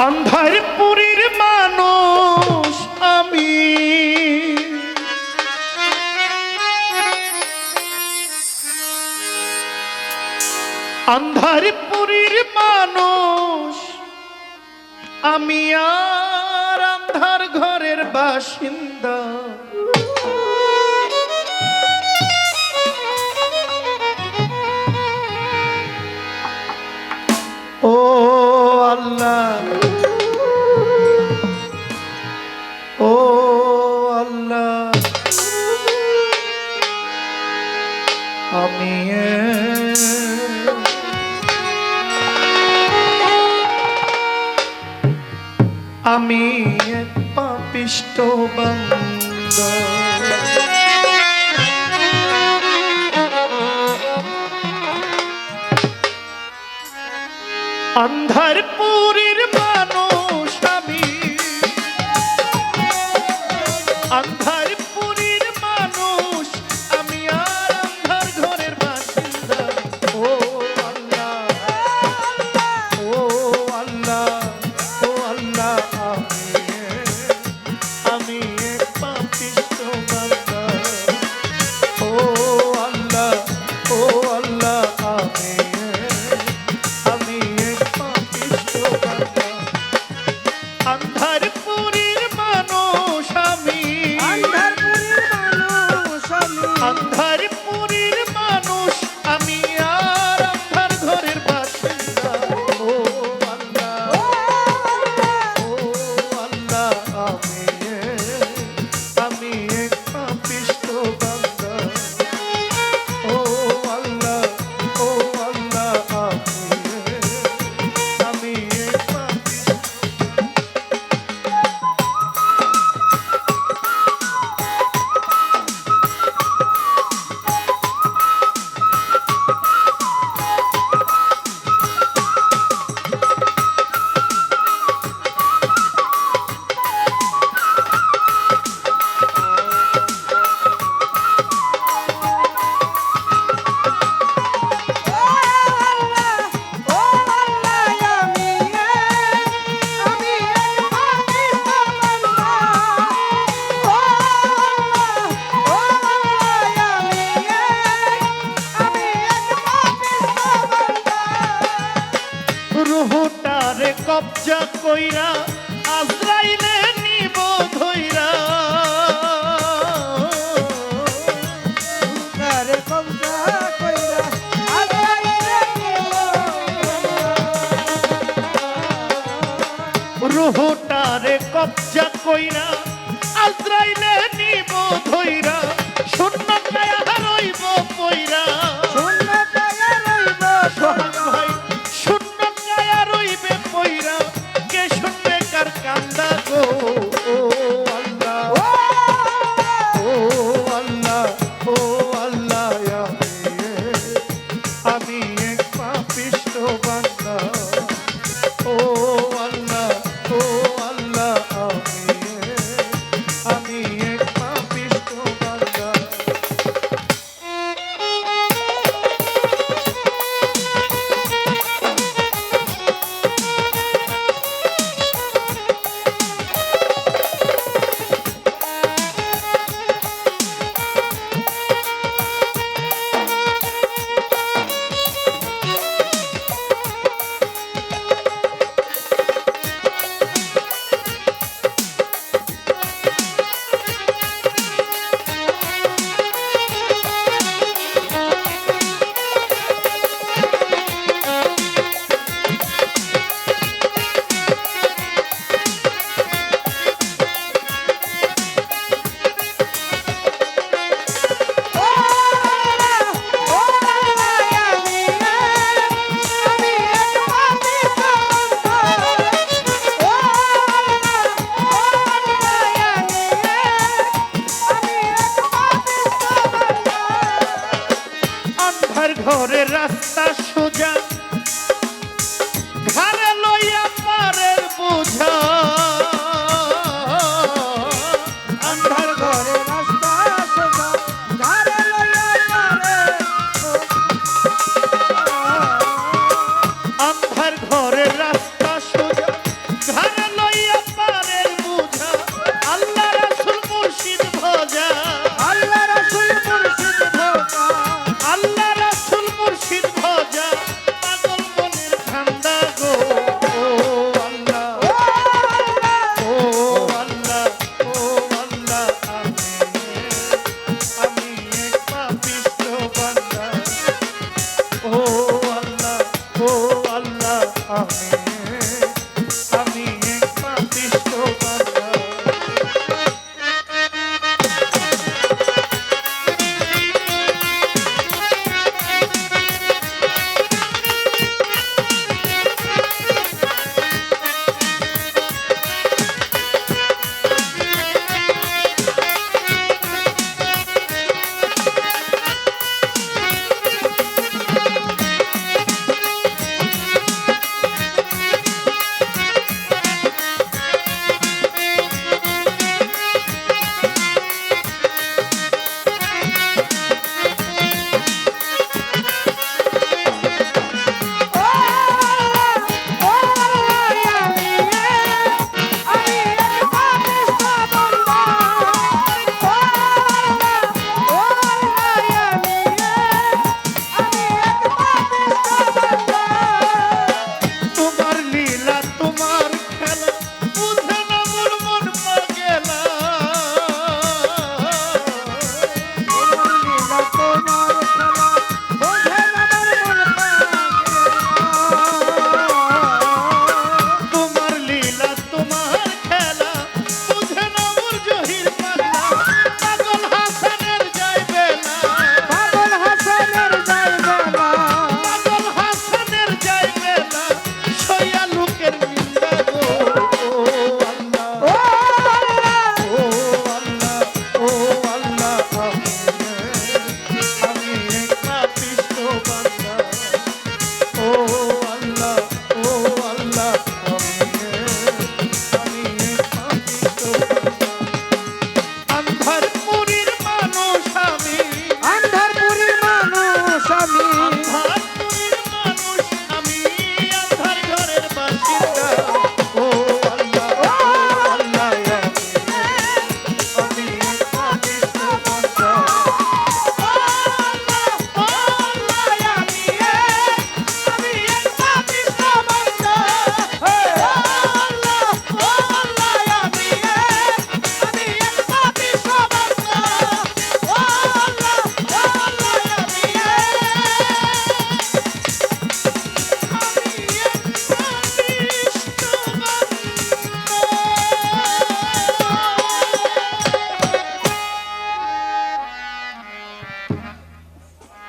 আন্ধারপুরীর মানুষ আমি, আন্ধারপুরীর মানুষ আমি, আর আন্ধার ঘরের বাসিন্দা। ও আল্লাহ, ও আল্লাহ, আমি আমি এক পাপিষ্ঠ বান্দা। আন্ধারপুরীর মানুষ আমি, আন্ধারপুরীর মানুষ আমি, আর আন্ধার ঘরের বাসিন্দা। ও আল্লাহ, ও আল্লাহ, ও আল্লাহ, আমি এক পাপিষ্ঠ বান্দা। ও আল্লাহ, ও আল্লাহ, আমি এক পাপিষ্ঠ বান্দা। আন্ধারপুরীর মানুষ আমি, আন্ধারপুরীর মানুষ আমি, আর আন্ধার ঘরের বাসিন্দা। ও আল্লাহ, ও আল্লাহ, আমি এক পাপিষ্ঠ বান্দা। ও আল্লাহ, ও আল্লাহ, আমি এক পাপিষ্ঠ। রুহটারে কবজা কইরা আজরাইলে নিব ধইরা। রুহটারে কবজা কইরা আজরাইলে নিব, রুহটারে কবজা কইরা আজরাইলে নিব ধইরা। শূন্য কায়া রইব পইরা, শূন্য কায়া রইব ভাই, শূন্য কায়া রইবে পইরা। কে শুনবে কার কান্দা গো? ও আল্লাহ, ও আল্লাহ, ও আল্লাহ, আমি এক পাপিষ্ঠ বান্দা। ও আল্লাহ, ও আল্লাহ, আমি এক পাপিষ্ঠ বান্দা। ঘরের রাস্তা সোজা, ঘরে লইয়া পারের বোঝা। আন্ধার ঘরের রাস্তা সোজা, ঘরে লইয়া পারের, আন্ধার ঘরের রাস্তা